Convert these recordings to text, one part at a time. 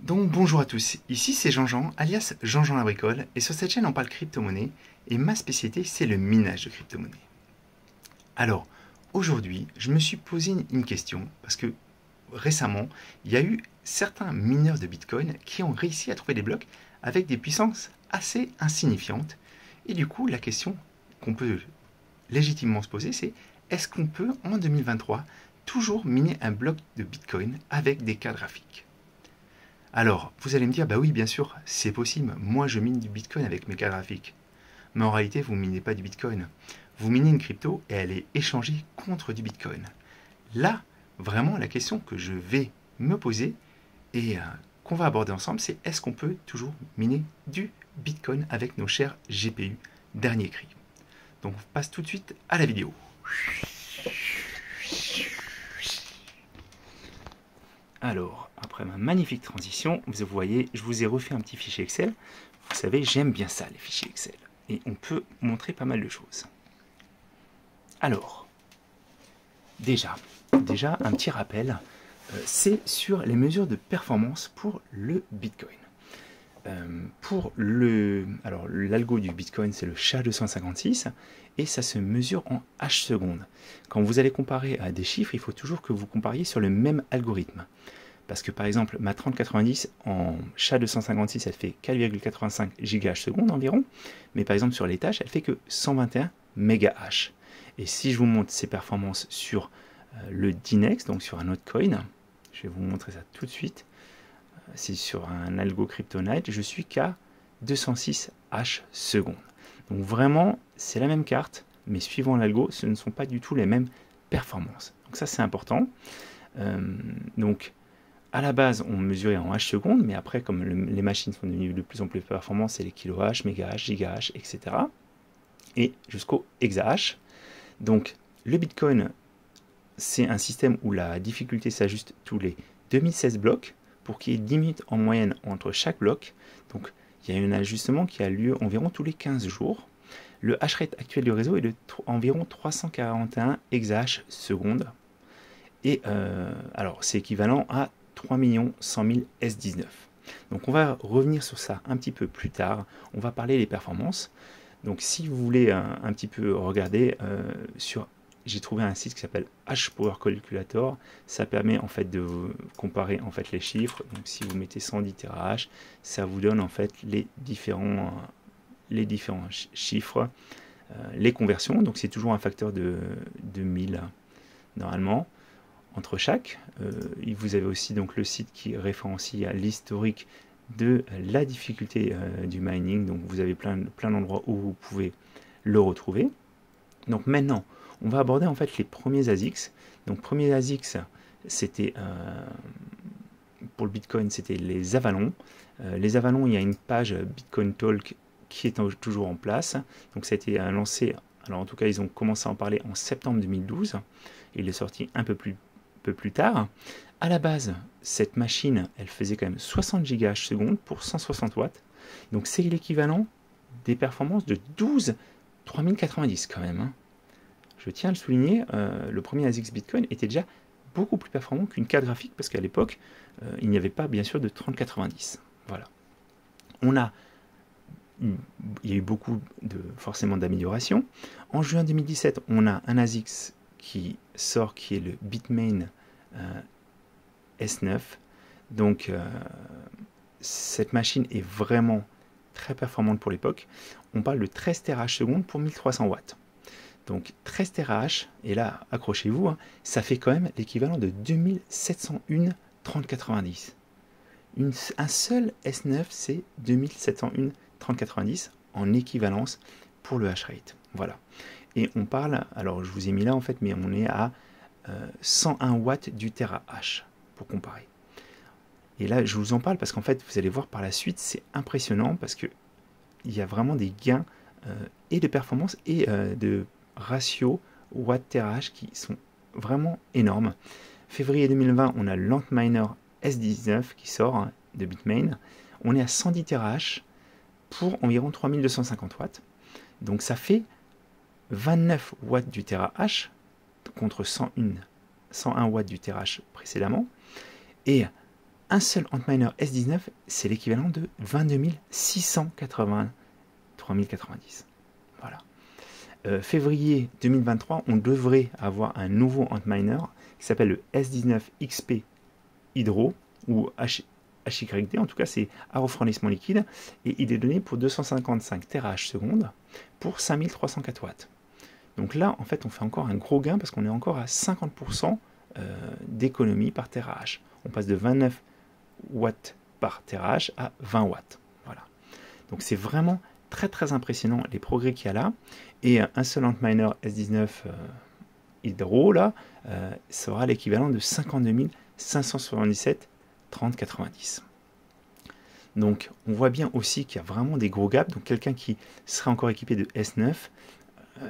Donc bonjour à tous, ici c'est Jean-Jean, alias Jean-Jean la Bricole, et sur cette chaîne on parle crypto-monnaie, et ma spécialité c'est le minage de crypto-monnaie. Alors, aujourd'hui, je me suis posé une question, parce que récemment, il y a eu certains mineurs de Bitcoin qui ont réussi à trouver des blocs avec des puissances assez insignifiantes, et du coup la question qu'on peut légitimement se poser c'est, est-ce qu'on peut en 2023 toujours miner un bloc de Bitcoin avec des cartes graphiques? Alors, vous allez me dire, bah oui, bien sûr, c'est possible. Moi, je mine du Bitcoin avec mes cartes graphiques. Mais en réalité, vous ne minez pas du Bitcoin. Vous minez une crypto et elle est échangée contre du Bitcoin. Là, vraiment, la question que je vais me poser et qu'on va aborder ensemble, c'est est-ce qu'on peut toujours miner du Bitcoin avec nos chers GPU dernier cri? Donc, on passe tout de suite à la vidéo. Alors, après ma magnifique transition, vous voyez, je vous ai refait un petit fichier Excel. Vous savez, j'aime bien ça, les fichiers Excel. Et on peut montrer pas mal de choses. Alors, déjà un petit rappel, c'est sur les mesures de performance pour le Bitcoin. Alors l'algo du Bitcoin, c'est le SHA-256 et ça se mesure en H secondes. Quand vous allez comparer à des chiffres, il faut toujours que vous compariez sur le même algorithme. Parce que par exemple, ma 3090 en SHA-256, elle fait 4,85 GH secondes environ, mais par exemple sur les tâches, elle fait que 121 MH. Et si je vous montre ces performances sur le Dynex, donc sur un autre coin, je vais vous montrer ça tout de suite. C'est sur un algo Kryptonite, je suis qu'à 206 H secondes. Donc vraiment, c'est la même carte, mais suivant l'algo, ce ne sont pas du tout les mêmes performances. Donc ça, c'est important. Donc, à la base, on mesurait en H secondes, mais après, comme les machines sont devenues de plus en plus performantes, c'est les kilo-H, méga-H, giga-H, etc. Et jusqu'au hexa-H. Donc, le Bitcoin, c'est un système où la difficulté s'ajuste tous les 2016 blocs, pour qu'il y ait 10 minutes en moyenne entre chaque bloc. Donc il y a un ajustement qui a lieu environ tous les 15 jours. Le hash rate actuel du réseau est de environ 341 exahash secondes. Et alors c'est équivalent à 3 100 000 S19. Donc on va revenir sur ça un petit peu plus tard. On va parler des performances. Donc si vous voulez un petit peu regarder j'ai trouvé un site qui s'appelle HPower Calculator. Ça permet en fait de comparer en fait les chiffres. Donc si vous mettez 110 TH, ça vous donne en fait les différents chiffres, les conversions. Donc c'est toujours un facteur de 1000 normalement entre chaque. Vous avez aussi donc le site qui référencie l'historique de la difficulté du mining. Donc vous avez plein d'endroits où vous pouvez le retrouver. Donc maintenant, on va aborder en fait les premiers ASICs. Donc premier ASICs, c'était pour le Bitcoin, c'était les Avalon. Les Avalon, il y a une page Bitcoin Talk qui est toujours en place. Donc ça a été lancé, alors en tout cas ils ont commencé à en parler en septembre 2012. Et il est sorti un peu plus tard. À la base, cette machine, elle faisait quand même 60 GH secondes pour 160 watts. Donc c'est l'équivalent des performances de 12 3090 quand même. Hein. Je tiens à le souligner, le premier ASICS Bitcoin était déjà beaucoup plus performant qu'une carte graphique parce qu'à l'époque, il n'y avait pas bien sûr de 3090. Voilà. Il y a eu beaucoup forcément d'améliorations. En juin 2017, on a un ASICS qui sort qui est le Bitmain S9. Donc cette machine est vraiment très performante pour l'époque. On parle de 13 TH secondes pour 1300 watts. Donc 13 TH, et là accrochez-vous, hein, ça fait quand même l'équivalent de 2701 3090. Un seul S9 c'est 2701 3090 en équivalence pour le hash rate. Voilà. Et on parle, alors je vous ai mis là en fait, mais on est à 101 watts du terahash pour comparer. Et là je vous en parle parce qu'en fait vous allez voir par la suite, c'est impressionnant parce que il y a vraiment des gains et de performance et de ratio watt terahash qui sont vraiment énormes. Février 2020, on a l'Antminer S19 qui sort hein, de Bitmain. On est à 110 terahash pour environ 3250 watts. Donc ça fait 29 watts du terahash contre 101 watts du terahash précédemment. Et un seul Antminer S19, c'est l'équivalent de 22 683 090. Voilà. Février 2023, on devrait avoir un nouveau Antminer qui s'appelle le S19 XP Hydro, ou HYD, en tout cas c'est à refroidissement liquide, et il est donné pour 255 TH/s pour 5304 watts. Donc là, en fait, on fait encore un gros gain parce qu'on est encore à 50% d'économie par TH. On passe de 29 watts par TH à 20 watts. Voilà. Donc c'est vraiment très très impressionnant les progrès qu'il y a là. Et un seul Antminer S19 Hydro là sera l'équivalent de 52 577 3090. Donc on voit bien aussi qu'il y a vraiment des gros gaps. Donc quelqu'un qui serait encore équipé de S9,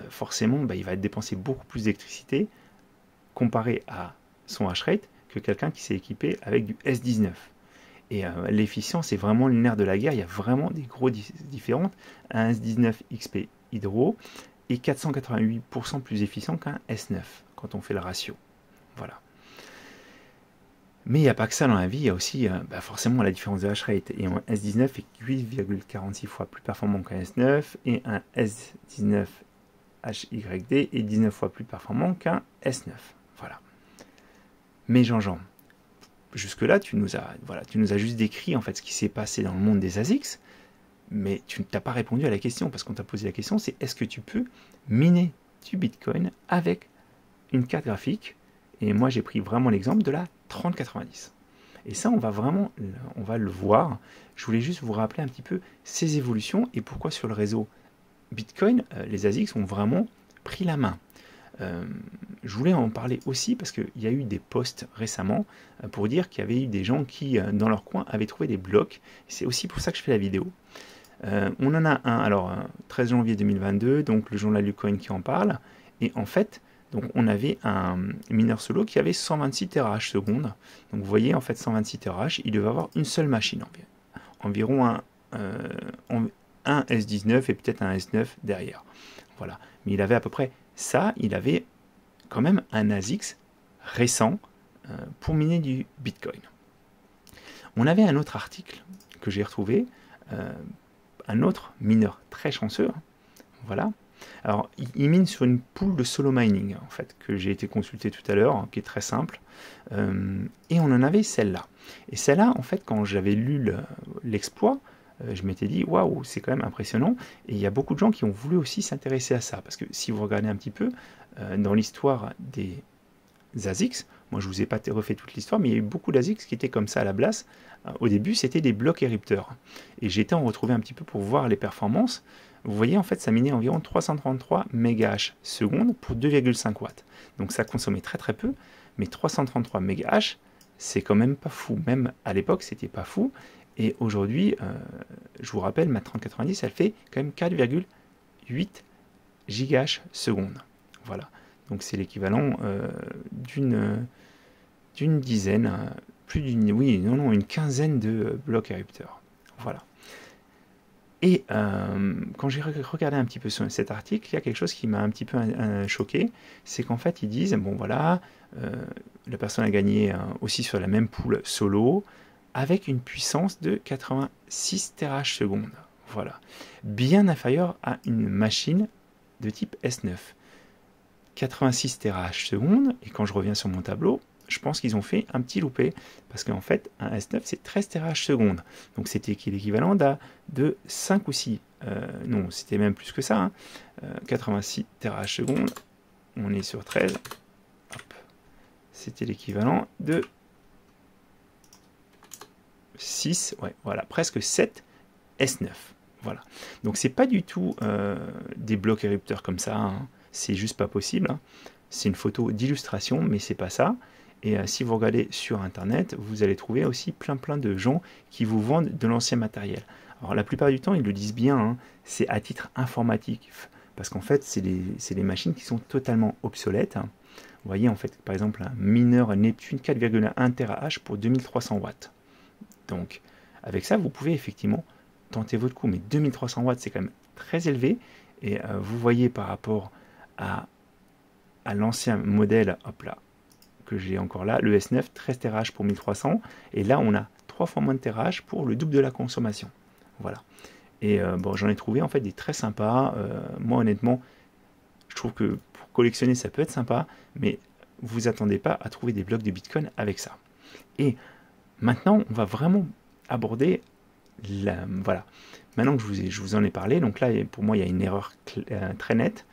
forcément il va dépenser beaucoup plus d'électricité comparé à son hash-rate que quelqu'un qui s'est équipé avec du S19. Et l'efficience est vraiment le nerf de la guerre. Il y a vraiment des gros différences. Un S19 XP Hydro est 488% plus efficient qu'un S9 quand on fait le ratio. Voilà. Mais il n'y a pas que ça dans la vie, il y a aussi forcément la différence de hash rate. Et un S19 est 8,46 fois plus performant qu'un S9 et un S19 HYD est 19 fois plus performant qu'un S9. Voilà. Mais Jean-Jean, jusque-là, tu nous as juste décrit en fait ce qui s'est passé dans le monde des ASICS, mais tu n'as pas répondu à la question, parce qu'on t'a posé la question, c'est est-ce que tu peux miner du Bitcoin avec une carte graphique? Et moi, j'ai pris vraiment l'exemple de la 3090. Et ça, on va le voir. Je voulais juste vous rappeler un petit peu ces évolutions et pourquoi sur le réseau Bitcoin, les ASICS ont vraiment pris la main. Je voulais en parler aussi parce qu'il y a eu des posts récemment pour dire qu'il y avait eu des gens qui, dans leur coin, avaient trouvé des blocs. C'est aussi pour ça que je fais la vidéo. On en a un, alors 13 janvier 2022, donc le journal du coin qui en parle. Et en fait, donc on avait un mineur solo qui avait 126 TH/s. Donc vous voyez, en fait, 126 TH, il devait avoir une seule machine environ un S19 et peut-être un S9 derrière. Voilà. Mais il avait à peu près ça, il avait quand même un ASICS récent pour miner du Bitcoin. On avait un autre article que j'ai retrouvé, un autre mineur très chanceux, voilà. Alors, il mine sur une pool de solo mining, en fait, que j'ai été consulté tout à l'heure, qui est très simple, et on en avait celle-là. Et celle-là, en fait, quand j'avais lu l'exploit, je m'étais dit, waouh, c'est quand même impressionnant. Et il y a beaucoup de gens qui ont voulu aussi s'intéresser à ça. Parce que si vous regardez un petit peu dans l'histoire des ASICS, moi je ne vous ai pas refait toute l'histoire, mais il y a eu beaucoup d'ASICS qui étaient comme ça à la base. Au début, c'était des blocs érupteurs. Et j'ai été en retrouver un petit peu pour voir les performances. Vous voyez, en fait, ça minait environ 333 MHz pour 2,5 watts. Donc ça consommait très très peu, mais 333 MHz, c'est quand même pas fou. Même à l'époque, c'était pas fou. Et aujourd'hui, je vous rappelle, ma 3090, elle fait quand même 4,8 GHz. Voilà. Donc c'est l'équivalent d'une dizaine, plus d'une, oui, non, une quinzaine de blocs érupteurs. Voilà. Et quand j'ai regardé un petit peu cet article, il y a quelque chose qui m'a un petit peu choqué, c'est qu'en fait ils disent, bon voilà, la personne a gagné aussi sur la même pool solo, avec une puissance de 86 TH/s. Voilà. Bien inférieur à une machine de type S9. 86 TH/s, et quand je reviens sur mon tableau, je pense qu'ils ont fait un petit loupé, parce qu'en fait, un S9, c'est 13 TH/s. Donc c'était l'équivalent de 5 ou 6. Non, c'était même plus que ça. 86 TH/s, on est sur 13. C'était l'équivalent de 6, ouais, voilà, presque 7 S9. Voilà. Donc c'est pas du tout des blocs érupteurs comme ça, c'est juste pas possible. C'est une photo d'illustration, mais c'est pas ça. Et si vous regardez sur internet, vous allez trouver aussi plein de gens qui vous vendent de l'ancien matériel. Alors la plupart du temps, ils le disent bien, c'est à titre informatif, parce qu'en fait, c'est des machines qui sont totalement obsolètes. Vous voyez, en fait, par exemple, un mineur Neptune 4,1 TH pour 2300 watts. Donc, avec ça, vous pouvez effectivement tenter votre coup. Mais 2300 watts, c'est quand même très élevé. Et vous voyez par rapport à l'ancien modèle, hop là, que j'ai encore là, le S9, 13 TH pour 1300, et là on a 3 fois moins de TH pour le double de la consommation. Voilà. Et bon, j'en ai trouvé en fait des très sympas. Moi honnêtement, je trouve que pour collectionner ça peut être sympa, mais vous attendez pas à trouver des blocs de Bitcoin avec ça. Et maintenant, on va vraiment aborder voilà. Maintenant que je vous en ai parlé, donc là pour moi il y a une erreur très nette.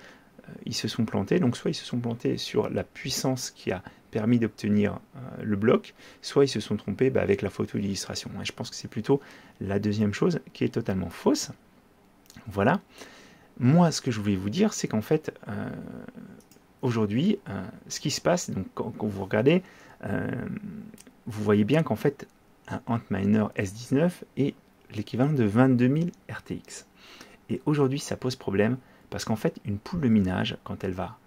Ils se sont plantés, donc soit ils se sont plantés sur la puissance qui a permis d'obtenir le bloc, soit ils se sont trompés avec la photo d'illustration. Et je pense que c'est plutôt la deuxième chose qui est totalement fausse. Voilà. Moi, ce que je voulais vous dire, c'est qu'en fait, aujourd'hui, ce qui se passe, donc quand vous regardez, vous voyez bien qu'en fait, un Antminer S19 est l'équivalent de 22 000 RTX. Et aujourd'hui, ça pose problème, parce qu'en fait, une poule de minage, quand elle va...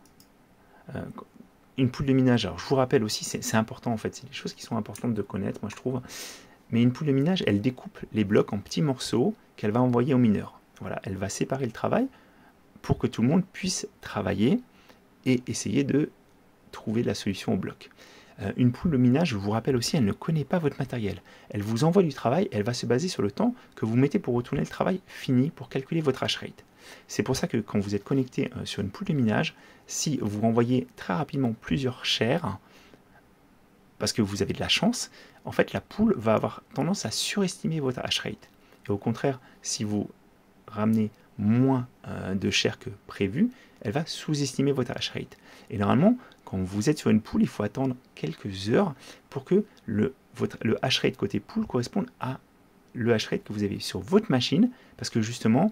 une poule de minage, alors je vous rappelle aussi, c'est important en fait, c'est des choses qui sont importantes de connaître, moi je trouve. Mais une poule de minage, elle découpe les blocs en petits morceaux qu'elle va envoyer au mineur. Voilà, elle va séparer le travail pour que tout le monde puisse travailler et essayer de trouver la solution au bloc. Une poule de minage, je vous rappelle aussi, elle ne connaît pas votre matériel. Elle vous envoie du travail, elle va se baser sur le temps que vous mettez pour retourner le travail fini pour calculer votre hash rate. C'est pour ça que quand vous êtes connecté sur une poule de minage, si vous envoyez très rapidement plusieurs shares, parce que vous avez de la chance, en fait la poule va avoir tendance à surestimer votre hash rate. Et au contraire, si vous ramenez moins de shares que prévu, elle va sous-estimer votre hash rate. Et normalement, quand vous êtes sur une poule, il faut attendre quelques heures pour que le hash rate côté poule corresponde à le hash rate que vous avez sur votre machine, parce que justement,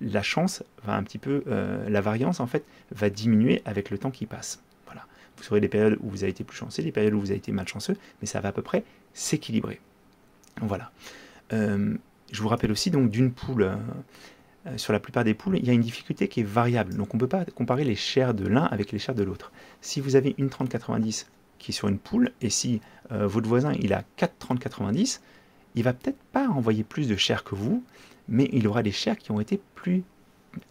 la chance va un petit peu, la variance en fait va diminuer avec le temps qui passe. Voilà. Vous aurez des périodes où vous avez été plus chanceux, des périodes où vous avez été malchanceux, mais ça va à peu près s'équilibrer. Voilà. Je vous rappelle aussi donc d'une poule, sur la plupart des poules, il y a une difficulté qui est variable. Donc on ne peut pas comparer les shares de l'un avec les shares de l'autre. Si vous avez une 3090 qui est sur une poule, et si votre voisin il a 4 3090, il va peut-être pas envoyer plus de shares que vous, mais il aura des shares qui ont été plus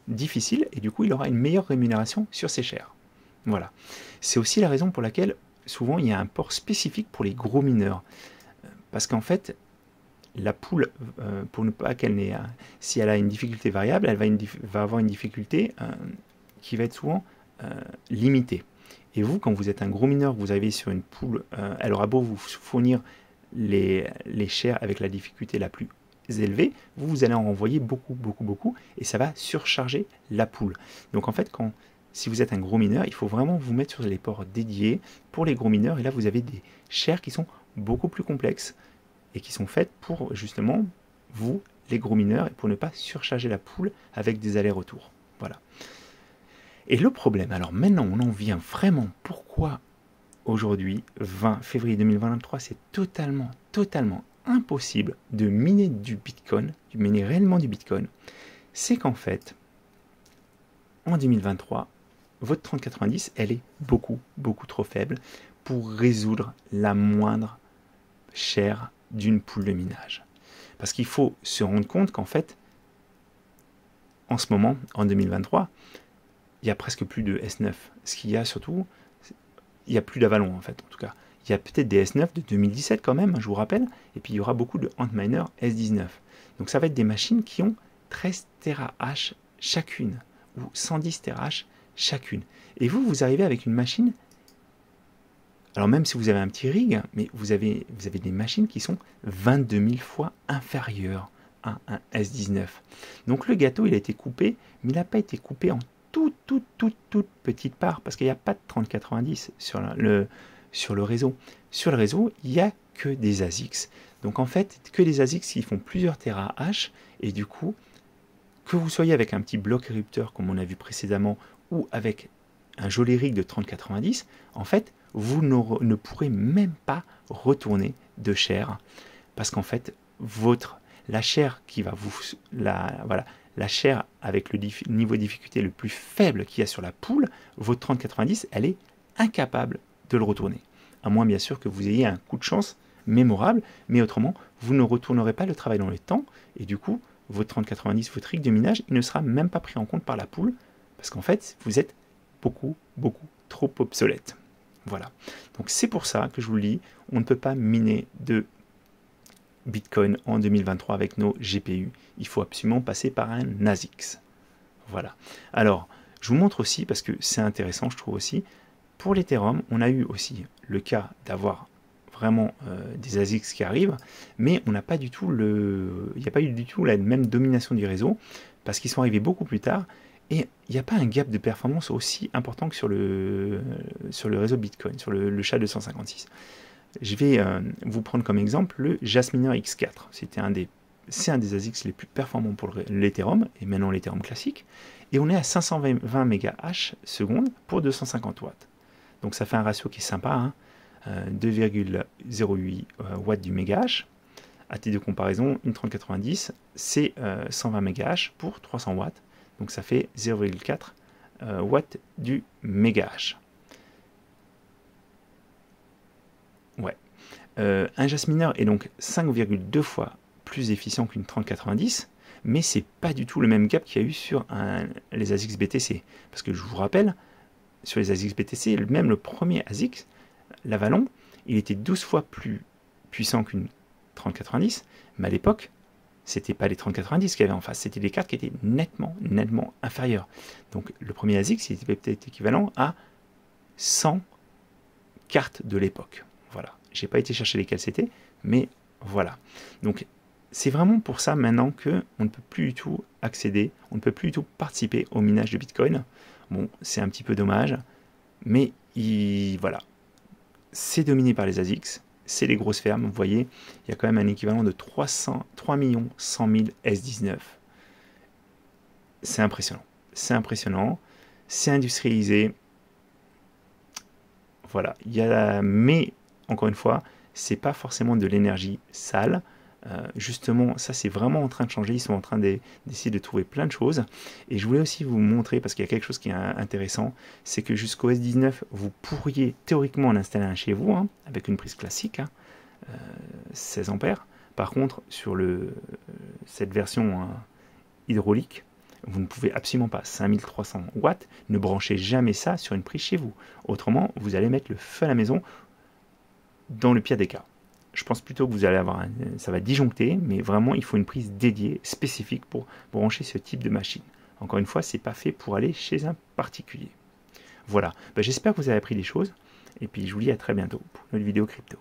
difficiles, et du coup il aura une meilleure rémunération sur ces shares. Voilà. C'est aussi la raison pour laquelle souvent il y a un port spécifique pour les gros mineurs. Parce qu'en fait, la poule, pour ne pas qu'elle n'ait... si elle a une difficulté variable, elle va avoir une difficulté qui va être souvent limitée. Et vous, quand vous êtes un gros mineur, vous arrivez sur une poule, elle aura beau vous fournir les shares avec la difficulté la plus élevée, vous allez en renvoyer beaucoup, beaucoup, beaucoup, et ça va surcharger la poule. Donc en fait, si vous êtes un gros mineur, il faut vraiment vous mettre sur les ports dédiés pour les gros mineurs, et là vous avez des shares qui sont beaucoup plus complexes, et qui sont faites pour justement vous, les gros mineurs, et pour ne pas surcharger la poule avec des allers-retours. Voilà. Et le problème, alors maintenant on en vient vraiment, pourquoi aujourd'hui, 20 février 2023, c'est totalement impossible de miner du Bitcoin, de miner réellement du Bitcoin, c'est qu'en fait, en 2023, votre 3090, elle est beaucoup trop faible pour résoudre la moindre share d'une poule de minage. Parce qu'il faut se rendre compte qu'en fait, en ce moment, en 2023, il y a presque plus de S9. Ce qu'il y a surtout, il n'y a plus d'Avalon en fait, en tout cas. Il y a peut-être des S9 de 2017 quand même, je vous rappelle, et puis il y aura beaucoup de Antminer S19. Donc ça va être des machines qui ont 13 TH chacune, ou 110 TH chacune. Et vous arrivez avec une machine. Alors même si vous avez un petit rig, mais vous avez des machines qui sont 22 000 fois inférieures à un S19. Donc le gâteau, il a été coupé, mais il n'a pas été coupé en toute petite part, parce qu'il n'y a pas de 3090 sur le réseau. Sur le réseau, il n'y a que des ASICs. Donc en fait, que des ASICs qui font plusieurs TH, et du coup, que vous soyez avec un petit bloc érupteur, comme on a vu précédemment, ou avec un joli rig de 3090, en fait, vous ne pourrez même pas retourner de share, parce qu'en fait, la share qui va la share avec le niveau de difficulté le plus faible qu'il y a sur la poule, votre 3090, elle est incapable de le retourner. À moins bien sûr que vous ayez un coup de chance mémorable, mais autrement, vous ne retournerez pas le travail dans le temps, et du coup, votre 3090, votre rig de minage, il ne sera même pas pris en compte par la poule, parce qu'en fait, vous êtes beaucoup trop obsolète. Voilà. Donc c'est pour ça que je vous le dis, on ne peut pas miner de Bitcoin en 2023 avec nos GPU. Il faut absolument passer par un ASICS. Voilà. Alors, je vous montre aussi, parce que c'est intéressant, je trouve aussi, pour l'Ethereum, on a eu aussi le cas d'avoir vraiment des ASICS qui arrivent, mais on n'a pas du tout il n'y a pas eu du tout la même domination du réseau, parce qu'ils sont arrivés beaucoup plus tard, et il n'y a pas un gap de performance aussi important que sur le réseau Bitcoin, sur le SHA-256. Je vais vous prendre comme exemple le Jasminer X4. C'est un des ASICS les plus performants pour l'Ethereum, et maintenant l'Ethereum classique, et on est à 520 MHz seconde pour 250 watts. Donc ça fait un ratio qui est sympa, hein, 2,08 watts du mégahash. À titre de comparaison, une 3090, c'est 120 MHz pour 300 watts, donc ça fait 0,4 watts du mégahash. Ouais. Un Jasminer est donc 5,2 fois plus efficient qu'une 3090, mais c'est pas du tout le même gap qu'il y a eu sur les ASICS BTC. Parce que je vous rappelle, sur les ASICS BTC, même le premier ASICS, l'Avalon, il était 12 fois plus puissant qu'une 3090, mais à l'époque, c'était pas les 3090 qu'il y avait en face, c'était des cartes qui étaient nettement inférieures. Donc le premier ASICS, il était peut-être équivalent à 100 cartes de l'époque. Voilà. J'ai pas été chercher lesquelles c'était, mais voilà. Donc c'est vraiment pour ça maintenant que on ne peut plus du tout accéder, on ne peut plus du tout participer au minage de Bitcoin. Bon, c'est un petit peu dommage, mais voilà. C'est dominé par les ASICS, c'est les grosses fermes. Vous voyez, il y a quand même un équivalent de 3 100 000 S19. C'est impressionnant. C'est impressionnant. C'est industrialisé. Voilà. Mais encore une fois, c'est pas forcément de l'énergie sale. Justement, ça c'est vraiment en train de changer. Ils sont en train d'essayer de trouver plein de choses. Et je voulais aussi vous montrer, parce qu'il y a quelque chose qui est intéressant, c'est que jusqu'au S19, vous pourriez théoriquement en installer un chez vous, hein, avec une prise classique, hein, 16 ampères. Par contre, sur cette version hydraulique, vous ne pouvez absolument pas, 5300 watts, ne branchez jamais ça sur une prise chez vous. Autrement, vous allez mettre le feu à la maison dans le pire des cas. Je pense plutôt que vous allez avoir ça va disjoncter, mais vraiment il faut une prise dédiée, spécifique pour brancher ce type de machine. Encore une fois, c'est pas fait pour aller chez un particulier. Voilà, j'espère que vous avez appris des choses, et puis je vous dis à très bientôt pour une autre vidéo crypto.